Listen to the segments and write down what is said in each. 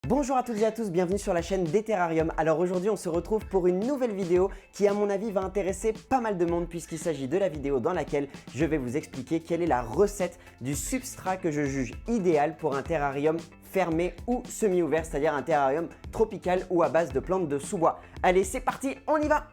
Bonjour à toutes et à tous, bienvenue sur la chaîne des Terrariums. Alors aujourd'hui on se retrouve pour une nouvelle vidéo qui à mon avis va intéresser pas mal de monde puisqu'il s'agit de la vidéo dans laquelle je vais vous expliquer quelle est la recette du substrat que je juge idéal pour un terrarium fermé ou semi-ouvert, c'est-à-dire un terrarium tropical ou à base de plantes de sous-bois. Allez c'est parti, on y va!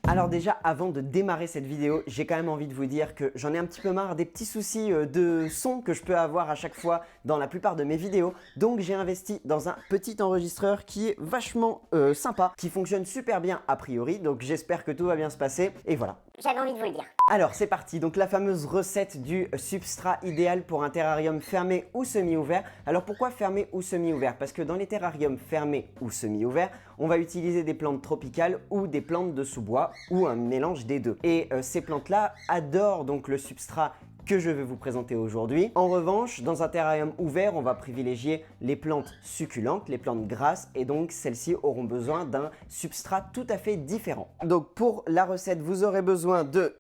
Alors déjà, avant de démarrer cette vidéo, j'ai quand même envie de vous dire que j'en ai un petit peu marre des petits soucis de son que je peux avoir à chaque fois dans la plupart de mes vidéos. Donc j'ai investi dans un petit enregistreur qui est vachement sympa, qui fonctionne super bien a priori. Donc j'espère que tout va bien se passer et voilà. J'avais envie de vous le dire. Alors c'est parti, donc la fameuse recette du substrat idéal pour un terrarium fermé ou semi-ouvert. Alors pourquoi fermé ou semi-ouvert? Parce que dans les terrariums fermés ou semi-ouverts, on va utiliser des plantes tropicales ou des plantes de sous-bois ou un mélange des deux. Et ces plantes-là adorent donc le substrat que je vais vous présenter aujourd'hui. En revanche, dans un terrarium ouvert, on va privilégier les plantes succulentes, les plantes grasses, et donc celles-ci auront besoin d'un substrat tout à fait différent. Donc pour la recette, vous aurez besoin de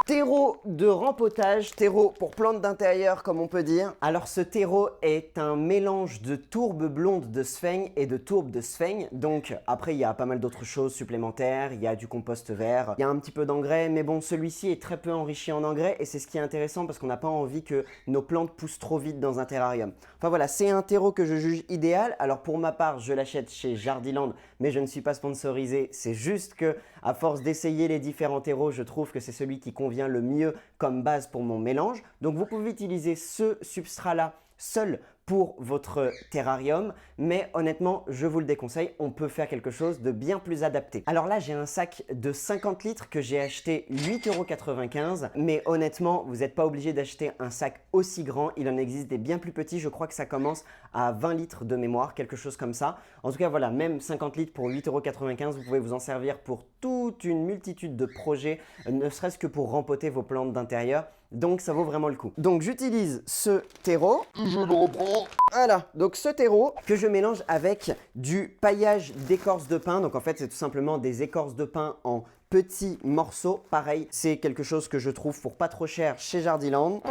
terreau de rempotage, terreau pour plantes d'intérieur comme on peut dire. Alors ce terreau est un mélange de tourbe blonde de sphaigne et de tourbe de sphaigne. Donc après il y a pas mal d'autres choses supplémentaires, il y a du compost vert, il y a un petit peu d'engrais, mais bon celui-ci est très peu enrichi en engrais et c'est ce qui est intéressant parce qu'on n'a pas envie que nos plantes poussent trop vite dans un terrarium. Enfin voilà, c'est un terreau que je juge idéal. Alors pour ma part, je l'achète chez Jardiland, mais je ne suis pas sponsorisé. C'est juste que à force d'essayer les différents terreaux, je trouve que c'est celui qui convient le mieux comme base pour mon mélange. Donc vous pouvez utiliser ce substrat-là seul pour votre terrarium, mais honnêtement, je vous le déconseille, on peut faire quelque chose de bien plus adapté. Alors là, j'ai un sac de 50 litres que j'ai acheté 8,95 €, mais honnêtement, vous n'êtes pas obligé d'acheter un sac aussi grand, il en existe des bien plus petits, je crois que ça commence à 20 litres de mémoire, quelque chose comme ça. En tout cas, voilà, même 50 litres pour 8,95 €, vous pouvez vous en servir pour toute une multitude de projets, ne serait-ce que pour rempoter vos plantes d'intérieur. Donc ça vaut vraiment le coup. Donc j'utilise ce terreau. Je le reprends. Voilà, donc ce terreau que je mélange avec du paillage d'écorce de pin. Donc en fait c'est tout simplement des écorces de pin en petits morceaux. Pareil, c'est quelque chose que je trouve pour pas trop cher chez Jardiland.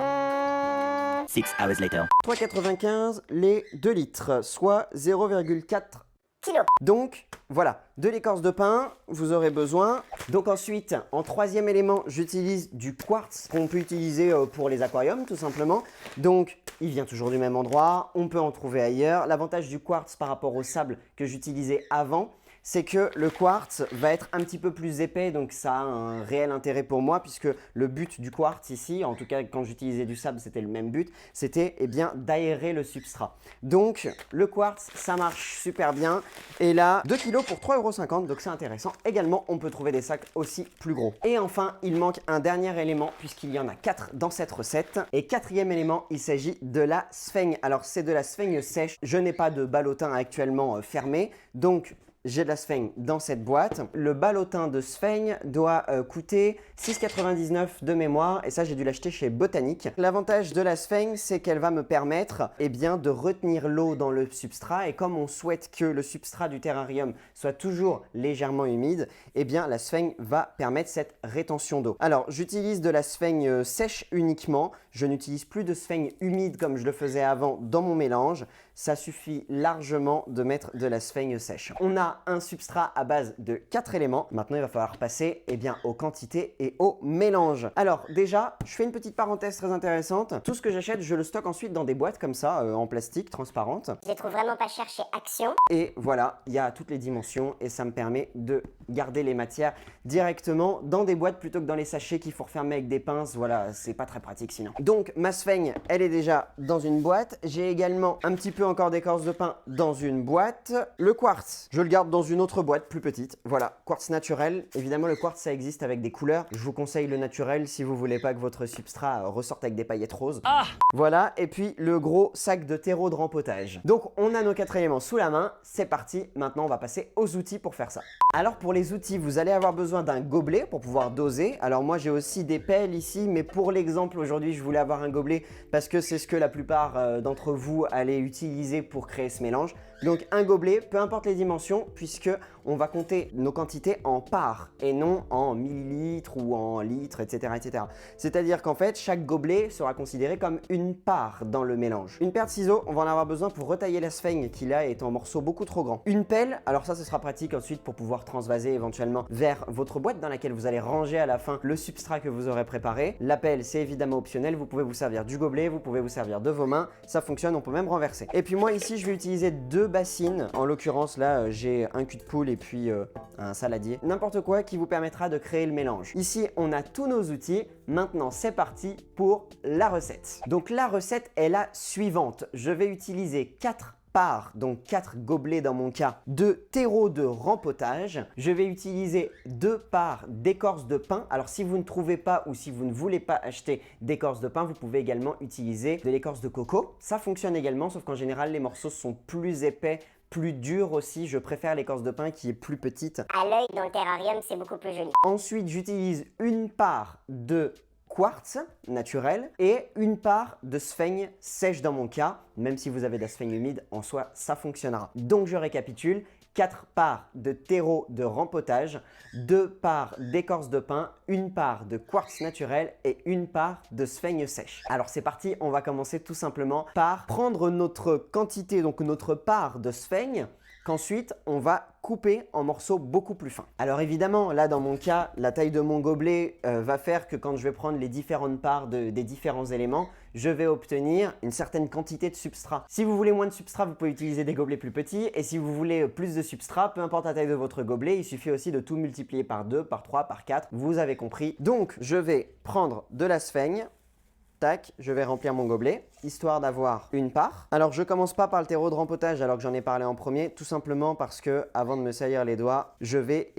6 hours later. 3,95 les 2 litres, soit 0,4 Kilo. Donc voilà, de l'écorce de pin, vous aurez besoin. Donc ensuite, en troisième élément, j'utilise du quartz qu'on peut utiliser pour les aquariums tout simplement. Donc il vient toujours du même endroit, on peut en trouver ailleurs. L'avantage du quartz par rapport au sable que j'utilisais avant, c'est que le quartz va être un petit peu plus épais, donc ça a un réel intérêt pour moi puisque le but du quartz ici, en tout cas quand j'utilisais du sable, c'était le même but, c'était bien d'aérer le substrat. Donc le quartz, ça marche super bien. Et là, 2 kg pour 3,50 €, donc c'est intéressant. Également, on peut trouver des sacs aussi plus gros. Et enfin, il manque un dernier élément puisqu'il y en a 4 dans cette recette. Et quatrième élément, il s'agit de la sphaigne. Alors c'est de la sphaigne sèche. Je n'ai pas de ballotin actuellement fermé, donc j'ai de la sphaigne dans cette boîte. Le ballotin de sphaigne doit coûter 6,99 € de mémoire et ça j'ai dû l'acheter chez Botanique. L'avantage de la sphaigne, c'est qu'elle va me permettre de retenir l'eau dans le substrat et comme on souhaite que le substrat du terrarium soit toujours légèrement humide, la sphaigne va permettre cette rétention d'eau. Alors j'utilise de la sphaigne sèche uniquement, je n'utilise plus de sphaigne humide comme je le faisais avant dans mon mélange. Ça suffit largement de mettre de la sphaigne sèche. On a un substrat à base de 4 éléments. Maintenant, il va falloir passer aux quantités et au mélange. Alors déjà, je fais une petite parenthèse très intéressante. Tout ce que j'achète, je le stocke ensuite dans des boîtes comme ça, en plastique, transparentes. Je les trouve vraiment pas chers chez Action. Et voilà, il y a toutes les dimensions et ça me permet de garder les matières directement dans des boîtes plutôt que dans les sachets qu'il faut refermer avec des pinces. Voilà, c'est pas très pratique sinon. Donc ma sphaigne, elle est déjà dans une boîte. J'ai également un petit peu encore d'écorce de pin dans une boîte. Le quartz, je le garde dans une autre boîte plus petite. Voilà, quartz naturel. Évidemment, le quartz, ça existe avec des couleurs. Je vous conseille le naturel si vous voulez pas que votre substrat ressorte avec des paillettes roses. Ah! Voilà, et puis le gros sac de terreau de rempotage. Donc, on a nos 4 éléments sous la main. C'est parti. Maintenant, on va passer aux outils pour faire ça. Alors, pour les outils, vous allez avoir besoin d'un gobelet pour pouvoir doser. Alors, moi, j'ai aussi des pelles ici, mais pour l'exemple, aujourd'hui, je voulais avoir un gobelet parce que c'est ce que la plupart d'entre vous allez utiliser pour créer ce mélange. Donc un gobelet, peu importe les dimensions, puisque on va compter nos quantités en parts et non en millilitres ou en litres, etc. etc. C'est-à-dire qu'en fait, chaque gobelet sera considéré comme une part dans le mélange. Une paire de ciseaux, on va en avoir besoin pour retailler la sphaigne qui là est en morceaux beaucoup trop grands. Une pelle, alors ça ce sera pratique ensuite pour pouvoir transvaser éventuellement vers votre boîte dans laquelle vous allez ranger à la fin le substrat que vous aurez préparé. La pelle, c'est évidemment optionnel, vous pouvez vous servir du gobelet, vous pouvez vous servir de vos mains, ça fonctionne, on peut même renverser. Et puis moi ici, je vais utiliser 2 bassines. En l'occurrence là, j'ai un cul de poule et puis un saladier. N'importe quoi qui vous permettra de créer le mélange. Ici, on a tous nos outils. Maintenant, c'est parti pour la recette. Donc la recette est la suivante. Je vais utiliser 4 parts, donc 4 gobelets dans mon cas, de terreau de rempotage. Je vais utiliser 2 parts d'écorce de pin. Alors si vous ne trouvez pas ou si vous ne voulez pas acheter d'écorce de pin, vous pouvez également utiliser de l'écorce de coco. Ça fonctionne également, sauf qu'en général, les morceaux sont plus épais, plus dur aussi, je préfère l'écorce de pin qui est plus petite. À l'œil, dans le terrarium, c'est beaucoup plus joli. Ensuite, j'utilise une part de quartz naturel et une part de sphaigne sèche dans mon cas. Même si vous avez de la sphaigne humide, en soi, ça fonctionnera. Donc, je récapitule. 4 parts de terreau de rempotage, 2 parts d'écorce de pin, une part de quartz naturel et une part de sphaigne sèche. Alors c'est parti, on va commencer tout simplement par prendre notre quantité, donc notre part de sphaigne, qu'ensuite on va couper en morceaux beaucoup plus fins. Alors évidemment, là dans mon cas, la taille de mon gobelet va faire que quand je vais prendre les différentes parts des différents éléments, je vais obtenir une certaine quantité de substrat. Si vous voulez moins de substrat, vous pouvez utiliser des gobelets plus petits. Et si vous voulez plus de substrat, peu importe la taille de votre gobelet, il suffit aussi de tout multiplier par 2, par 3, par 4. Vous avez compris. Donc, je vais prendre de la sphaigne. Tac, je vais remplir mon gobelet, histoire d'avoir une part. Alors, je commence pas par le terreau de rempotage alors que j'en ai parlé en premier, tout simplement parce que, avant de me salir les doigts, je vais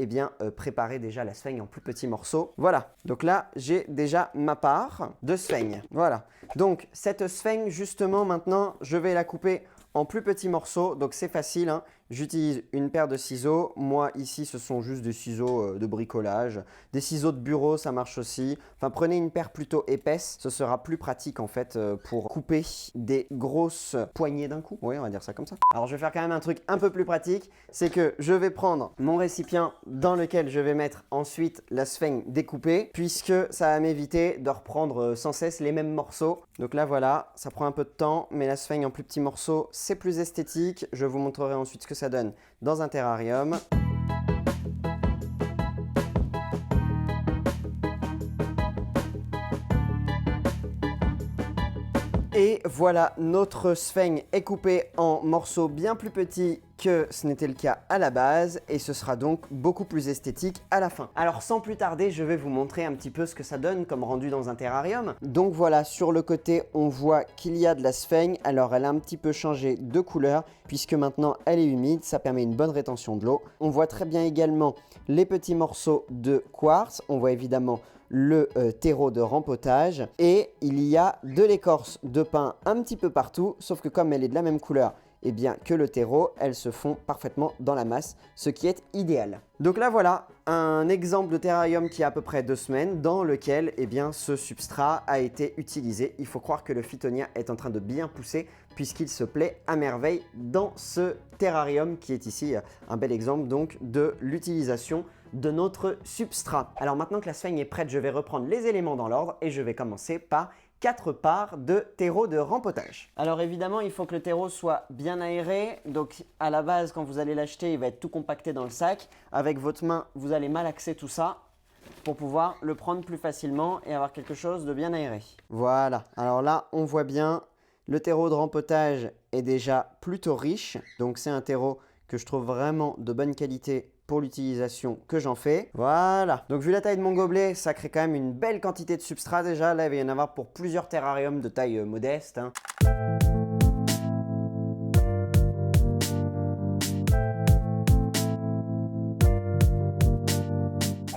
préparer déjà la sphaigne en plus petits morceaux. Voilà, donc là, j'ai déjà ma part de sphaigne. Voilà, donc cette sphaigne, justement, maintenant, je vais la couper en plus petits morceaux, donc c'est facile, hein. J'utilise une paire de ciseaux. Moi, ici, ce sont juste des ciseaux de bricolage. Des ciseaux de bureau, ça marche aussi. Enfin, prenez une paire plutôt épaisse. Ce sera plus pratique, en fait, pour couper des grosses poignées d'un coup. Oui, on va dire ça comme ça. Alors, je vais faire quand même un truc un peu plus pratique. C'est que je vais prendre mon récipient dans lequel je vais mettre ensuite la sphaigne découpée, puisque ça va m'éviter de reprendre sans cesse les mêmes morceaux. Donc là, voilà, ça prend un peu de temps, mais la sphaigne en plus petits morceaux, c'est plus esthétique. Je vous montrerai ensuite ce que ça donne dans un terrarium. Et voilà, notre sphaigne est coupée en morceaux bien plus petits que ce n'était le cas à la base et ce sera donc beaucoup plus esthétique à la fin. Alors sans plus tarder, je vais vous montrer un petit peu ce que ça donne comme rendu dans un terrarium. Donc voilà, sur le côté, on voit qu'il y a de la sphaigne. Alors elle a un petit peu changé de couleur puisque maintenant elle est humide, ça permet une bonne rétention de l'eau. On voit très bien également les petits morceaux de quartz, on voit évidemment le terreau de rempotage et il y a de l'écorce de pin un petit peu partout, sauf que comme elle est de la même couleur eh bien, que le terreau, elles se font parfaitement dans la masse, ce qui est idéal. Donc là voilà, un exemple de terrarium qui a à peu près 2 semaines dans lequel eh bien, ce substrat a été utilisé. Il faut croire que le Phytonia est en train de bien pousser puisqu'il se plaît à merveille dans ce terrarium qui est ici un bel exemple donc de l'utilisation de notre substrat. Alors maintenant que la sphaigne est prête, je vais reprendre les éléments dans l'ordre et je vais commencer par 4 parts de terreau de rempotage. Alors évidemment, il faut que le terreau soit bien aéré. Donc à la base, quand vous allez l'acheter, il va être tout compacté dans le sac. Avec votre main, vous allez malaxer tout ça pour pouvoir le prendre plus facilement et avoir quelque chose de bien aéré. Voilà, alors là, on voit bien, le terreau de rempotage est déjà plutôt riche. Donc c'est un terreau que je trouve vraiment de bonne qualité pour l'utilisation que j'en fais. Voilà. Donc vu la taille de mon gobelet, ça crée quand même une belle quantité de substrat déjà. Là, il va y en avoir pour plusieurs terrariums de taille modeste, hein.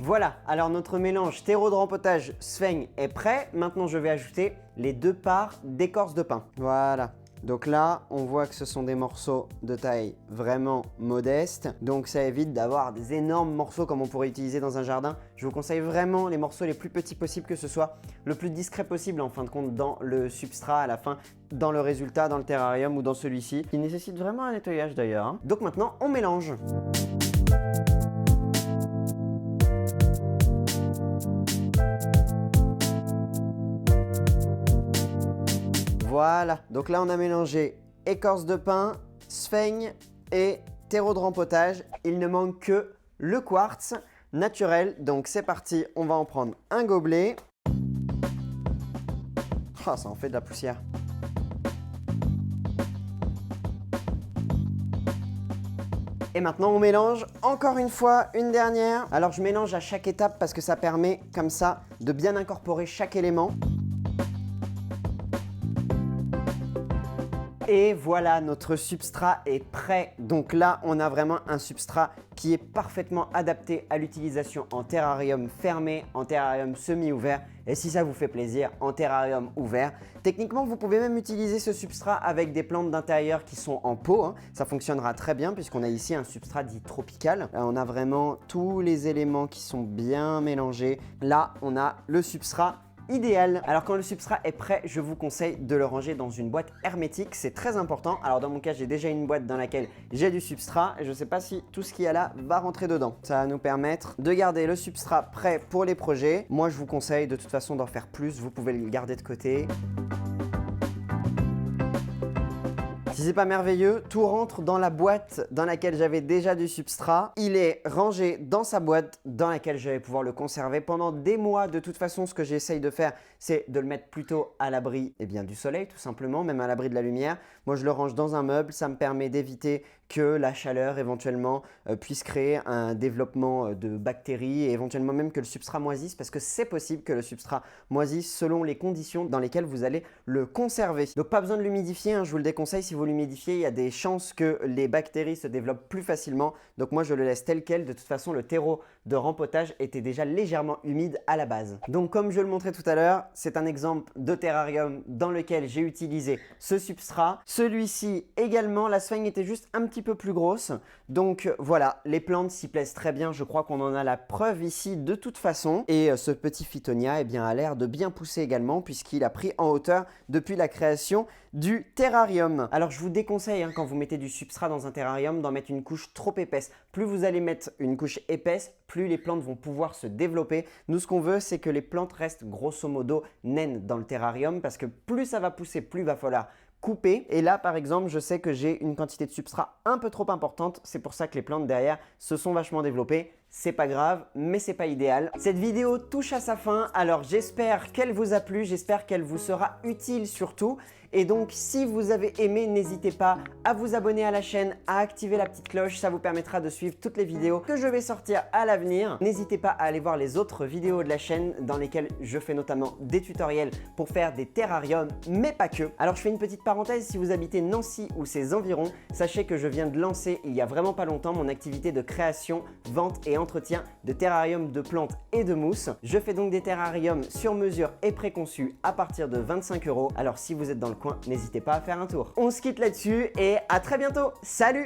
Voilà, alors notre mélange terreau de rempotage sphaigne est prêt. Maintenant, je vais ajouter les 2 parts d'écorce de pin. Voilà. Donc là, on voit que ce sont des morceaux de taille vraiment modeste. Donc ça évite d'avoir des énormes morceaux comme on pourrait utiliser dans un jardin. Je vous conseille vraiment les morceaux les plus petits possibles, que ce soit le plus discret possible en fin de compte dans le substrat à la fin, dans le résultat, dans le terrarium ou dans celui-ci, qui nécessite vraiment un nettoyage d'ailleurs, hein. Donc maintenant, on mélange. Voilà, donc là on a mélangé écorce de pin, sphaigne et terreau de rempotage. Il ne manque que le quartz naturel. Donc c'est parti, on va en prendre un gobelet. Ah, ça en fait de la poussière. Et maintenant on mélange encore une fois, une dernière. Alors je mélange à chaque étape parce que ça permet comme ça de bien incorporer chaque élément. Et voilà, notre substrat est prêt. Donc là, on a vraiment un substrat qui est parfaitement adapté à l'utilisation en terrarium fermé, en terrarium semi-ouvert et si ça vous fait plaisir, en terrarium ouvert. Techniquement, vous pouvez même utiliser ce substrat avec des plantes d'intérieur qui sont en pot, hein. Ça fonctionnera très bien puisqu'on a ici un substrat dit tropical. Là, on a vraiment tous les éléments qui sont bien mélangés. Là, on a le substrat idéal. Alors quand le substrat est prêt, je vous conseille de le ranger dans une boîte hermétique, c'est très important. Alors dans mon cas, j'ai déjà une boîte dans laquelle j'ai du substrat et je ne sais pas si tout ce qu'il y a là va rentrer dedans. Ça va nous permettre de garder le substrat prêt pour les projets. Moi, je vous conseille de toute façon d'en faire plus, vous pouvez le garder de côté. Si c'est pas merveilleux, tout rentre dans la boîte dans laquelle j'avais déjà du substrat. Il est rangé dans sa boîte dans laquelle je vais pouvoir le conserver pendant des mois. De toute façon, ce que j'essaye de faire, c'est de le mettre plutôt à l'abri du soleil, tout simplement, même à l'abri de la lumière. Moi, je le range dans un meuble. Ça me permet d'éviter que la chaleur éventuellement puisse créer un développement de bactéries et éventuellement même que le substrat moisisse, parce que c'est possible que le substrat moisisse selon les conditions dans lesquelles vous allez le conserver. Donc pas besoin de l'humidifier, hein, je vous le déconseille. Si vous l'humidifiez, il y a des chances que les bactéries se développent plus facilement. Donc moi je le laisse tel quel. De toute façon, le terreau de rempotage était déjà légèrement humide à la base. Donc comme je le montrais tout à l'heure, c'est un exemple de terrarium dans lequel j'ai utilisé ce substrat. Celui-ci également, la sphaigne était juste un petit peu plus grosse. Donc voilà, les plantes s'y plaisent très bien. Je crois qu'on en a la preuve ici de toute façon. Et ce petit phytonia a l'air de bien pousser également puisqu'il a pris en hauteur depuis la création du terrarium. Alors je vous déconseille quand vous mettez du substrat dans un terrarium d'en mettre une couche trop épaisse. Plus vous allez mettre une couche épaisse, plus les plantes vont pouvoir se développer. Nous, ce qu'on veut, c'est que les plantes restent grosso modo naines dans le terrarium parce que plus ça va pousser, plus il va falloir couper. Et là, par exemple, je sais que j'ai une quantité de substrat un peu trop importante. C'est pour ça que les plantes derrière se sont vachement développées. C'est pas grave, mais c'est pas idéal. Cette vidéo touche à sa fin. Alors, j'espère qu'elle vous a plu. J'espère qu'elle vous sera utile surtout. Et donc, si vous avez aimé, n'hésitez pas à vous abonner à la chaîne, à activer la petite cloche. Ça vous permettra de suivre toutes les vidéos que je vais sortir à l'avenir. N'hésitez pas à aller voir les autres vidéos de la chaîne dans lesquelles je fais notamment des tutoriels pour faire des terrariums, mais pas que. Alors, je fais une petite parenthèse. Si vous habitez Nancy ou ses environs, sachez que je viens de lancer il y a vraiment pas longtemps mon activité de création, vente et entretien de terrariums de plantes et de mousse. Je fais donc des terrariums sur mesure et préconçus à partir de 25 €. Alors, si vous êtes dans le coin, n'hésitez pas à faire un tour. On se quitte là-dessus et à très bientôt. Salut!